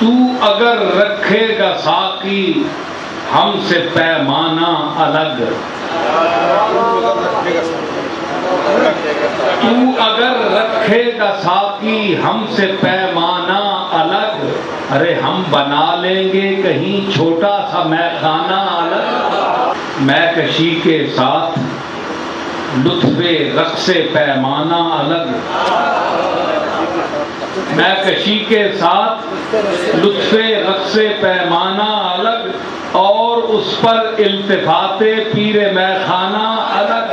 تو اگر رکھے گا ساقی ہم سے پیمانہ الگ، تو اگر رکھے گا ساقی ہم سے پیمانہ الگ، ارے ہم بنا لیں گے کہیں چھوٹا سا میخانہ الگ، میں کشی کے ساتھ لطف رقص پیمانہ الگ، میں کشی کے ساتھ لطف رقص پیمانہ الگ، اور اس پر التفات پیر میخانہ الگ،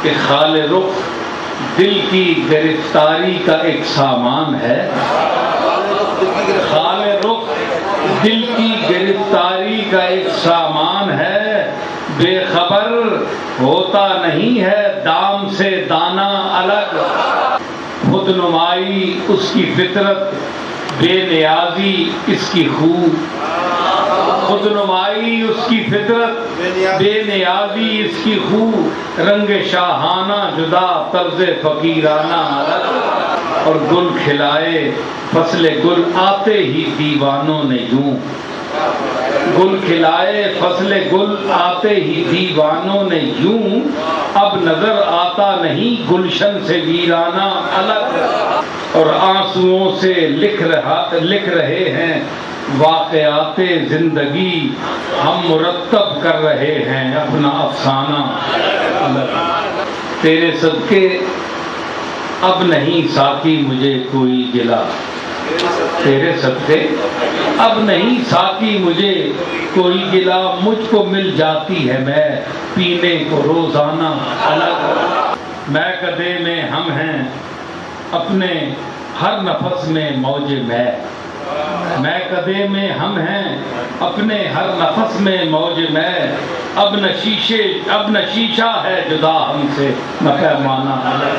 کہ خال رخ دل کی گرفتاری کا ایک سامان ہے، خال رخ دل کی گرفتاری کا ایک سامان ہے، بے خبر ہوتا نہیں ہے دام سے دانہ الگ، خود نمائی اس کی فطرت بے نیازی اس کی خو، خود نمائی اس کی فطرت بے نیازی اس کی خو، رنگ شاہانہ جدا طرز فقیرانہ الگ، اور گل کھلائے فصل گل آتے ہی دیوانوں نے یوں، گل کھلائے فصل گل آتے ہی دیوانوں نے یوں، اب نظر آتا نہیں گلشن سے ویرانہ الگ، اور آنسوؤں سے لکھ رہے ہیں واقعات زندگی، ہم مرتب کر رہے ہیں اپنا افسانہ الگ، تیرے صدقے اب نہیں ساقی مجھے کوئی گلا، تیرے صدقے اب نہیں ساقی مجھے کوئی گلا، مجھ کو مل جاتی ہے میں پینے کو روزانہ الگ، میں کدے میں ہم ہیں اپنے ہر نفس میں موج میں کدے میں ہم ہیں اپنے ہر نفس میں موج میں، اب نہ شیشہ ہے جدا ہم سے نہ پیمانہ الگ،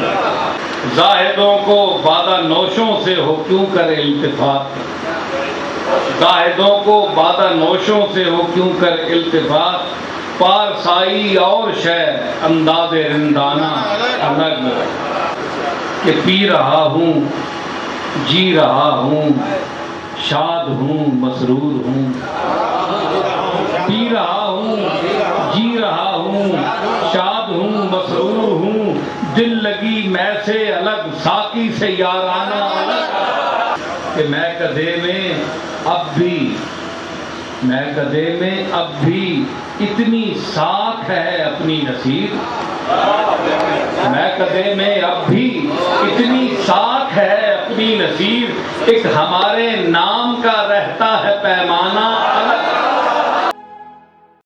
زاہدوں کو بادہ نوشوں سے ہو کیوں کر التفات، زاہدوں کو بادہ نوشوں سے ہو کیوں کر التفات، پارسائی اور شے انداز رندانہ الگ، کہ پی رہا ہوں جی رہا ہوں شاد ہوں مسرور ہوں، پی رہا ہوں جی رہا ہوں شاد ہوں مسرور ہوں، دل لگی میں سے الگ ساقی سے یارانہ الگ، کہ میں کدے میں اب بھی اتنی ساکھ ہے اپنی نصیب، میں کدے میں اب بھی اتنی ساکھ ہے اپنی نصیب، ایک ہمارے نام کا